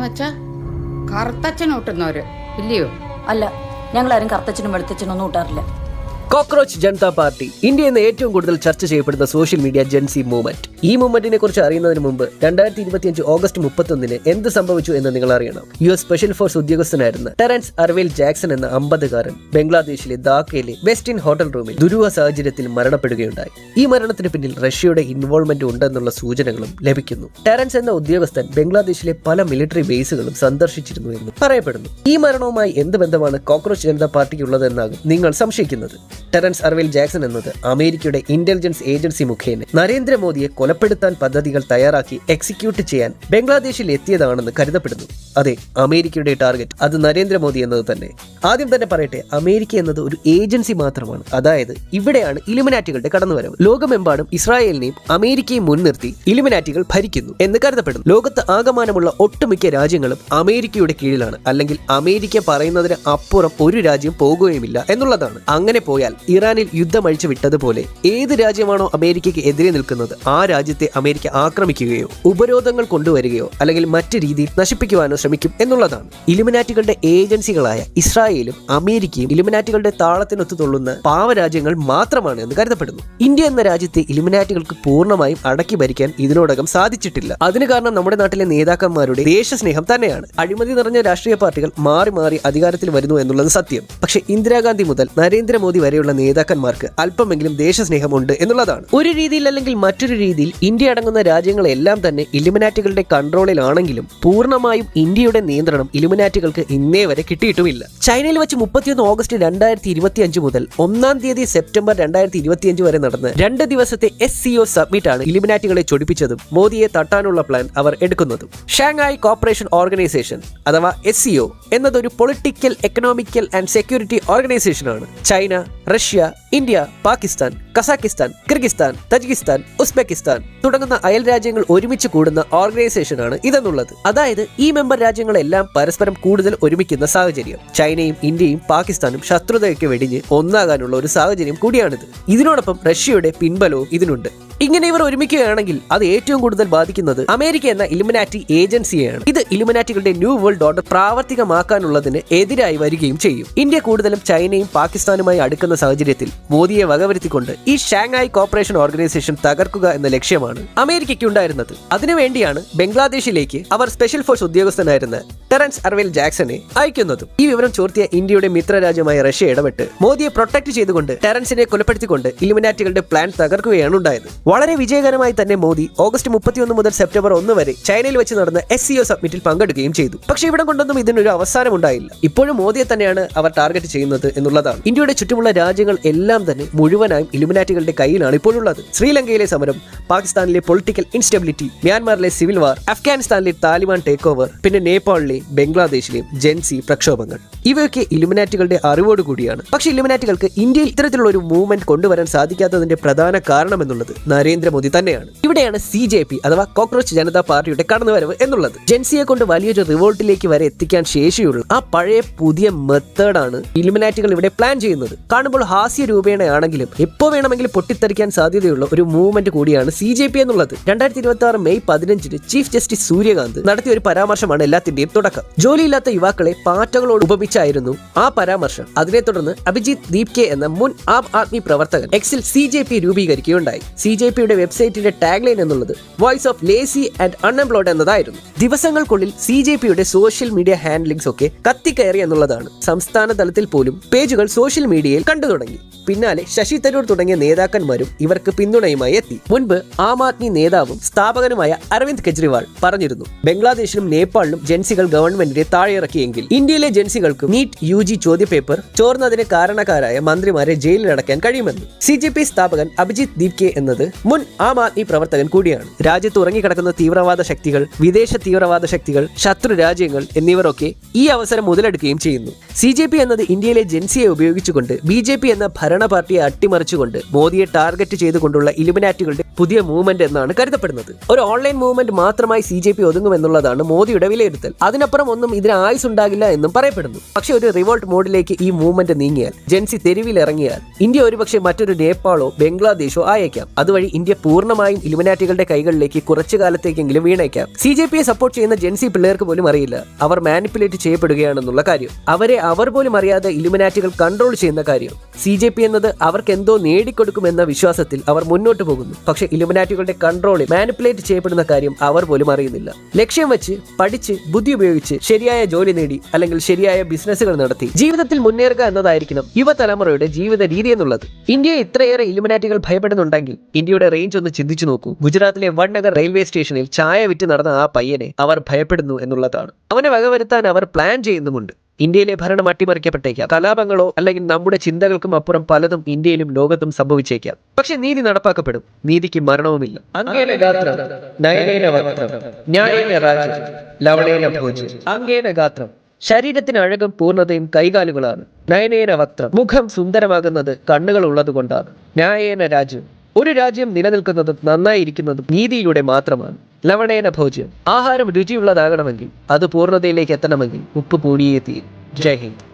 എന്ന് വെച്ചാ കറുത്തച്ഛൻ ഊട്ടുന്നവര് ഇല്ലയോ? അല്ല, ഞങ്ങളാരും കറുത്തച്ഛനും വെളുത്തച്ഛനും ഒന്നും ഊട്ടാറില്ല. കോക്രോച്ച് ജനതാ പാർട്ടി ഇന്ത്യ എന്ന ഏറ്റവും കൂടുതൽ ചർച്ച ചെയ്യപ്പെടുന്ന സോഷ്യൽ മീഡിയ ജെൻസി മൂവ്മെന്റ്. ഈ മൂവ്മെന്റിനെ കുറിച്ച് അറിയുന്നതിന് മുമ്പ് 2025 ഓഗസ്റ്റ് 31 എന്ത് സംഭവിച്ചു എന്ന് നിങ്ങൾ അറിയണം. US സ്പെഷ്യൽ ഫോഴ്സ് ഉദ്യോഗസ്ഥനായിരുന്ന ടെറൻസ് അർവേൽ ജാക്സൺ എന്ന 50-കാരൻ ബംഗ്ലാദേശിലെ ധാക്കയിലെ വെസ്റ്റിൻ ഹോട്ടൽ റൂമിൽ ദുരൂഹ സാഹചര്യത്തിൽ മരണപ്പെടുകയുണ്ടായി. ഈ മരണത്തിന് പിന്നിൽ റഷ്യയുടെ ഇൻവോൾവ്മെന്റ് ഉണ്ടെന്നുള്ള സൂചനകളും ലഭിക്കുന്നു. ടെറൻസ് എന്ന ഉദ്യോഗസ്ഥൻ ബംഗ്ലാദേശിലെ പല മിലിറ്ററി ബേസുകളും സന്ദർശിച്ചിരുന്നു എന്ന് പറയപ്പെടുന്നു. ഈ മരണവുമായി എന്ത് ബന്ധമാണ് കോക്രോച്ച് ജനതാ പാർട്ടിക്കുള്ളതെന്നാകും നിങ്ങൾ സംശയിക്കുന്നത്. ടെറൻസ് അർവേൽ ജാക്സൺ എന്നത് അമേരിക്കയുടെ ഇന്റലിജൻസ് ഏജൻസി മുഖേന നരേന്ദ്രമോദിയെ കൊലപ്പെടുത്താൻ പദ്ധതികൾ തയ്യാറാക്കി എക്സിക്യൂട്ട് ചെയ്യാൻ ബംഗ്ലാദേശിൽ എത്തിയതാണെന്ന് കരുതപ്പെടുന്നു. അതെ, അമേരിക്കയുടെ ടാർഗറ്റ് അത് നരേന്ദ്രമോദി എന്നത് തന്നെ. ആദ്യം തന്നെ പറയട്ടെ, അമേരിക്ക എന്നത് ഒരു ഏജൻസി മാത്രമാണ്. അതായത് ഇവിടെയാണ് ഇലുമിനാറ്റികളുടെ കടന്നുവരവ്. ലോകമെമ്പാടും ഇസ്രായേലിനെയും അമേരിക്കയും മുൻനിർത്തി ഇലുമിനാറ്റികൾ ഭരിക്കുന്നു എന്ന് കരുതപ്പെടുന്നു. ലോകത്ത് ആകമാനമുള്ള ഒട്ടുമിക്ക രാജ്യങ്ങളും അമേരിക്കയുടെ കീഴിലാണ്. അല്ലെങ്കിൽ അമേരിക്ക പറയുന്നതിന് അപ്പുറം ഒരു രാജ്യം പോകുകയുമില്ല എന്നുള്ളതാണ്. അങ്ങനെ പോയാൽ ഇറാനിൽ യുദ്ധം അഴിച്ചു വിട്ടതുപോലെ ഏത് രാജ്യമാണോ അമേരിക്കയ്ക്ക് എതിരെ നിൽക്കുന്നത് ആ രാജ്യത്തെ അമേരിക്ക ആക്രമിക്കുകയോ ഉപരോധങ്ങൾ കൊണ്ടുവരികയോ അല്ലെങ്കിൽ മറ്റു രീതിയിൽ നശിപ്പിക്കുവാനോ ശ്രമിക്കും എന്നുള്ളതാണ്. ഇലുമിനാറ്റികളുടെ ഏജൻസികളായ ഇസ്രായേലും അമേരിക്കയും ഇലുമിനാറ്റികളുടെ താളത്തിനൊത്തു തുള്ളുന്ന പാവരാജ്യങ്ങൾ മാത്രമാണ് എന്ന് കരുതപ്പെടുന്നു. ഇന്ത്യ എന്ന രാജ്യത്തെ ഇലുമിനാറ്റികൾക്ക് പൂർണ്ണമായും അടക്കി ഭരിക്കാൻ ഇതിനോടകം സാധിച്ചിട്ടില്ല. അതിന് കാരണം നമ്മുടെ നാട്ടിലെ നേതാക്കന്മാരുടെ ദേശസ്നേഹം തന്നെയാണ്. അഴിമതി നിറഞ്ഞ രാഷ്ട്രീയ പാർട്ടികൾ മാറി മാറി അധികാരത്തിൽ വരുന്നു എന്നുള്ളത് സത്യം. പക്ഷേ ഇന്ദിരാഗാന്ധി മുതൽ നരേന്ദ്രമോദി വരെയുള്ള നേതാക്കന്മാർക്ക് അല്പമെങ്കിലും ദേശസ്നേഹം ഉണ്ട് എന്നുള്ളതാണ്. ഒരു രീതിയിൽ അല്ലെങ്കിൽ മറ്റൊരു രീതിയിൽ ഇന്ത്യ അടങ്ങുന്ന രാജ്യങ്ങളെല്ലാം തന്നെ ഇലുമിനാറ്റികളുടെ കൺട്രോളിലാണെങ്കിലും പൂർണ്ണമായും ഇന്ത്യയുടെ നിയന്ത്രണം ഇലുമിനാറ്റികൾക്ക് ഇന്നേ വരെ കിട്ടിയിട്ടുമില്ല. ചൈനയിൽ വെച്ച് 31 ഓഗസ്റ്റ് 2025 മുതൽ 1 തീയതി സെപ്റ്റംബർ 2025 വരെ നടന്ന 2 ദിവസത്തെ SCO സബ്മിറ്റ് ആണ് ഇലുമിനാറ്റികളെ ചൊടിപ്പിച്ചതും മോദിയെ തട്ടാനുള്ള പ്ലാൻ അവർ എടുക്കുന്നതും. ഷാങ്ഹായ് കോപ്പറേഷൻ ഓർഗനൈസേഷൻ അഥവാ SCO എന്നതൊരു political, economical and security organisation ആണ്. China, Russia, India, Pakistan, Kazakhstan, Kyrgyzstan, Tajikistan, Uzbekistan തുടങ്ങുന്ന അയൽ രാജ്യങ്ങൾ ഒരുമിച്ച് കൂടുന്ന ഓർഗനൈസേഷനാണ് ഇതെന്നുള്ളത്. അതായത് ഈ മെമ്പർ രാജ്യങ്ങളെല്ലാം പരസ്പരം കൂടുതൽ ഒരുമിക്കുന്ന സാഹചര്യം. ചൈനയും ഇന്ത്യയും പാകിസ്ഥാനും ശത്രുതയൊക്കെ വെടിഞ്ഞ് ഒന്നാകാനുള്ള ഒരു സാഹചര്യം കൂടിയാണിത്. ഇതിനോടൊപ്പം റഷ്യയുടെ പിൻബലവും ഇതിനുണ്ട്. ഇങ്ങനെ ഇവർ ഒരുമിക്കുകയാണെങ്കിൽ അത് ഏറ്റവും കൂടുതൽ ബാധിക്കുന്നത് അമേരിക്ക എന്ന ഇലുമിനാറ്റി ഏജൻസിയെയാണ്. ഇത് ഇലുമിനാറ്റികളുടെ ന്യൂ വേൾഡ് ഓർഡർ പ്രാവർത്തികമാക്കാനുള്ളതിന് എതിരായി വരികയും ചെയ്യും. ഇന്ത്യ കൂടുതലും ചൈനയും പാകിസ്ഥാനുമായി അടുക്കുന്ന സാഹചര്യത്തിൽ മോദിയെ വകവരുത്തിക്കൊണ്ട് ഈ ഷാങ്ഹായ് കോപ്പറേഷൻ ഓർഗനൈസേഷൻ തകർക്കുക എന്ന ലക്ഷ്യമാണ് അമേരിക്കയ്ക്ക് ഉണ്ടായിരുന്നത്. അതിനുവേണ്ടിയാണ് ബംഗ്ലാദേശിലേക്ക് അവർ സ്പെഷ്യൽ ഫോഴ്സ് ഉദ്യോഗസ്ഥനായിരുന്ന ടെറൻസ് അർവേൽ ജാക്സനെ അയക്കുന്നതും. ഈ വിവരം ചോർത്തിയ ഇന്ത്യയുടെ മിത്രരാജ്യമായ റഷ്യ ഇടപെട്ട് മോദിയെ പ്രൊട്ടക്ട് ചെയ്തുകൊണ്ട് ടെറൻസിനെ കൊലപ്പെടുത്തിക്കൊണ്ട് ഇലുമിനാറ്റികളുടെ പ്ലാൻ തകർക്കുകയാണ് ഉണ്ടായത്. വളരെ വിജയകരമായി തന്നെ മോദി ഓഗസ്റ്റ് 31 മുതൽ സെപ്റ്റംബർ 1 വരെ ചൈനയിൽ വെച്ച് നടന്ന SCO സബ്മിറ്റിൽ പങ്കെടുക്കുകയും ചെയ്തു. പക്ഷേ ഇവിടെ കൊണ്ടൊന്നും ഇതിനൊരു അവസാനം ഉണ്ടായില്ല. ഇപ്പോഴും മോദിയെ തന്നെയാണ് അവർ ടാർഗറ്റ് ചെയ്യുന്നത് എന്നുള്ളതാണ്. ഇന്ത്യയുടെ ചുറ്റുമുള്ള രാജ്യങ്ങൾ എല്ലാം തന്നെ മുഴുവനായും ഇലുമിനാറ്റികളുടെ കയ്യിലാണ് ഇപ്പോഴുള്ളത്. ശ്രീലങ്കയിലെ സമരം, പാകിസ്ഥാനിലെ പൊളിറ്റിക്കൽ ഇൻസ്റ്റബിലിറ്റി, മ്യാൻമാറിലെ സിവിൽ വാർ, അഫ്ഗാനിസ്ഥാനിലെ താലിബാൻ ടേക്ക് ഓവർ, പിന്നെ നേപ്പാളിലെയും ബംഗ്ലാദേശിലെയും ജെൻസി പ്രക്ഷോഭങ്ങൾ, ഇവയൊക്കെ ഇലുമിനാറ്റികളുടെ അറിവോടുകൂടിയാണ്. പക്ഷേ ഇലുമിനാറ്റികൾക്ക് ഇന്ത്യയിൽ ഇത്തരത്തിലുള്ള ഒരു മൂവ്മെന്റ് കൊണ്ടുവരാൻ സാധിക്കാത്തതിന്റെ പ്രധാന കാരണം എന്നുള്ളത് നരേന്ദ്രമോദി തന്നെയാണ്. ഇവിടെയാണ് CJP അഥവാ കോക്രോച്ച് ജനതാ പാർട്ടിയുടെ കടന്നുവരവ് എന്നുള്ളത്. ജെൻസിയെ കൊണ്ട് വലിയൊരു റിവോൾട്ടിലേക്ക് വരെ എത്തിക്കാൻ ശേഷിയുള്ള ആ പഴയ പുതിയ മെത്തേഡാണ് ഇലുമിനാറ്റികൾ ഇവിടെ പ്ലാൻ ചെയ്യുന്നത്. കാണുമ്പോൾ ഹാസ്യ രൂപേണയാണെങ്കിലും എപ്പോ വേണമെങ്കിലും പൊട്ടിത്തെറിക്കാൻ സാധ്യതയുള്ള ഒരു മൂവ്മെന്റ് കൂടിയാണ് CJP എന്നുള്ളത്. 2026 മെയ് 15 ചീഫ് ജസ്റ്റിസ് സൂര്യകാന്ത് നടത്തിയ ഒരു പരാമർശമാണ് എല്ലാത്തിന്റെയും തുടക്കം. ജോലിയില്ലാത്ത യുവാക്കളെ പാറ്റകളോട് ഉപമിച്ചായിരുന്നു ആ പരാമർശം. അതിനെ തുടർന്ന് അഭിജിത്ത് ദീപ്കെ എന്ന മുൻ ആം ആദ്മി പ്രവർത്തകൻ എക്സിൽ CJP രൂപീകരിക്കുകയുണ്ടായി. CJPയുടെ വെബ്സൈറ്റിന്റെ ടാഗ്ലൈൻ എന്നുള്ളത് voice of lazy and unemployed എന്നതായിരുന്നു. ദിവസങ്ങൾക്കുള്ളിൽ CJPയുടെ സോഷ്യൽ മീഡിയ ഹാൻഡ്ലിംഗ്സ് ഒക്കെ കത്തിക്കയറി എന്നുള്ളതാണ്. സംസ്ഥാന തലത്തിൽ പോലും പേജുകൾ സോഷ്യൽ മീഡിയയിൽ കണ്ടു തുടങ്ങി. പിന്നാലെ ശശി തരൂർ തുടങ്ങിയ നേതാക്കന്മാരും ഇവർക്ക് പിന്തുണയുമായി എത്തി. മുൻപ് ആം ആദ്മി നേതാവും സ്ഥാപകനുമായ അരവിന്ദ് കെജ്രിവാൾ പറഞ്ഞിരുന്നു, ബംഗ്ലാദേശിലും നേപ്പാളിലും ജെൻസികൾ ഗവൺമെന്റിനെ താഴെയിറക്കിയെങ്കിൽ ഇന്ത്യയിലെ ജെൻസികൾക്ക് നീറ്റ് UG ചോദ്യപേപ്പർ ചോർന്നതിന് കാരണക്കാരായ മന്ത്രിമാരെ ജയിലിലടക്കാൻ കഴിയുമെന്ന്. CJP സ്ഥാപകൻ അഭിജിത്ത് ദീപ്കെ എന്നത് മുൻ ആം ആദ്മി പ്രവർത്തകൻ കൂടിയാണ്. രാജ്യത്ത് ഉറങ്ങിക്കിടക്കുന്ന തീവ്രവാദ ശക്തികൾ, വിദേശ തീവ്രവാദ ശക്തികൾ, ശത്രു രാജ്യങ്ങൾ എന്നിവരൊക്കെ ഈ അവസരം മുതലെടുക്കുകയും ചെയ്യുന്നു. CJP എന്നത് ഇന്ത്യയിലെ ജെൻസിയെ ഉപയോഗിച്ചുകൊണ്ട് BJP എന്ന ഭരണ പാർട്ടിയെ അട്ടിമറിച്ചുകൊണ്ട് മോദിയെ ടാർഗറ്റ് ചെയ്തുകൊണ്ടുള്ള ഇലുമിനാറ്റികളുടെ പുതിയ മൂവ്മെന്റ് എന്നാണ് കരുതപ്പെടുന്നത്. ഒരു ഓൺലൈൻ മൂവ്മെന്റ് മാത്രമായി CJP ഒതുങ്ങുമെന്നുള്ളതാണ് മോദിയുടെ വിലയിരുത്തൽ. അതിനപ്പുറം ഒന്നും ഇതിന് ആയുസ് ഉണ്ടാകില്ല എന്നും പറയപ്പെടുന്നു. പക്ഷേ ഒരു റിവോൾട്ട് മോഡിലേക്ക് ഈ മൂവ്മെന്റ് നീങ്ങിയാൽ, ജെൻസി തെരുവിൽ ഇറങ്ങിയാൽ ഇന്ത്യ ഒരുപക്ഷെ മറ്റൊരു നേപ്പാളോ ബംഗ്ലാദേശോ ആയേക്കാം. അതുവഴി അതുവഴി ഇന്ത്യ പൂർണ്ണമായും ഇലുമിനാറ്റികളുടെ കൈകളിലേക്ക് കുറച്ചു കാലത്തേക്കെങ്കിലും വീണേക്കാം. CJPയെ സപ്പോർട്ട് ചെയ്യുന്ന ജെൻസി പിള്ളേർക്ക് പോലും അറിയില്ല അവർ മാനിപ്പുലേറ്റ് ചെയ്യപ്പെടുകയാണെന്നുള്ള കാര്യം. അവരെ അവർ പോലും അറിയാതെ ഇലുമിനാറ്റികൾ കൺട്രോൾ ചെയ്യുന്ന കാര്യം. CJP എന്നത് അവർക്ക് എന്തോ നേടിക്കൊടുക്കുമെന്ന വിശ്വാസത്തിൽ അവർ മുന്നോട്ട് പോകുന്നു. പക്ഷെ ഇലുമിനാറ്റികളുടെ കൺട്രോളിൽ മാനിപ്പുലേറ്റ് ചെയ്യപ്പെടുന്ന കാര്യം അവർ പോലും അറിയുന്നില്ല. ലക്ഷ്യം വെച്ച് പഠിച്ച് ബുദ്ധി ഉപയോഗിച്ച് ശരിയായ ജോലി നേടി അല്ലെങ്കിൽ ശരിയായ ബിസിനസ്സുകൾ നടത്തി ജീവിതത്തിൽ മുന്നേറുക എന്നതായിരിക്കണം യുവതലമുറയുടെ ജീവിത രീതി എന്നുള്ളത്. ഇന്ത്യയെ ഇത്രയേറെ ഇലുമിനാറ്റികൾ ഭയപ്പെടുന്നുണ്ടെങ്കിൽ ഇന്ത്യയുടെ റേഞ്ച് ഒന്ന് ചിന്തിച്ചു നോക്കൂ. ഗുജറാത്തിലെ വഡ്നഗർ റെയിൽവേ സ്റ്റേഷനിൽ ചായ വിറ്റ് നടന്ന ആ പയ്യനെ അവർ ഭയപ്പെടുന്നു എന്നുള്ളതാണ്. അവനെ വകവരുത്താൻ അവർ പ്ലാൻ ചെയ്യുന്നുമുണ്ട്. ഇന്ത്യയിലെ ഭരണം അട്ടിമറിക്കപ്പെട്ടേക്കാം. കലാപങ്ങളോ അല്ലെങ്കിൽ നമ്മുടെ ചിന്തകൾക്കും അപ്പുറം പലതും ഇന്ത്യയിലും ലോകത്തും സംഭവിച്ചേക്കാം. പക്ഷെ നീതി നടപ്പാക്കപ്പെടും. നീതിക്ക് മരണവുമില്ല. അങ്ങേന ഗാത്രം നയനേന വക്ത്രം ന്യായേന രാജ്യം ലവണേന ഭോജ്യം. അങ്ങേന ഗാത്രം ശരീരത്തിന് അഴകും പൂർണ്ണതയും കൈകാലുകളാണ്. നയനേന വക്ത്രം മുഖം സുന്ദരമാകുന്നത് കണ്ണുകൾ ഉള്ളത് കൊണ്ടാണ്. ന്യായേന രാജ്യം ഒരു രാജ്യം നിലനിൽക്കുന്നതും നന്നായിരിക്കുന്നതും നീതിയിലൂടെ മാത്രമാണ്. ലവണേന ഭോജ്യം ആഹാരം രുചിയുള്ളതാകണമെങ്കിൽ അത് പൂർണ്ണതയിലേക്ക് എത്തണമെങ്കിൽ ഉപ്പ് കൂടിയേ തീരും. ജയ് ഹിന്ദ്.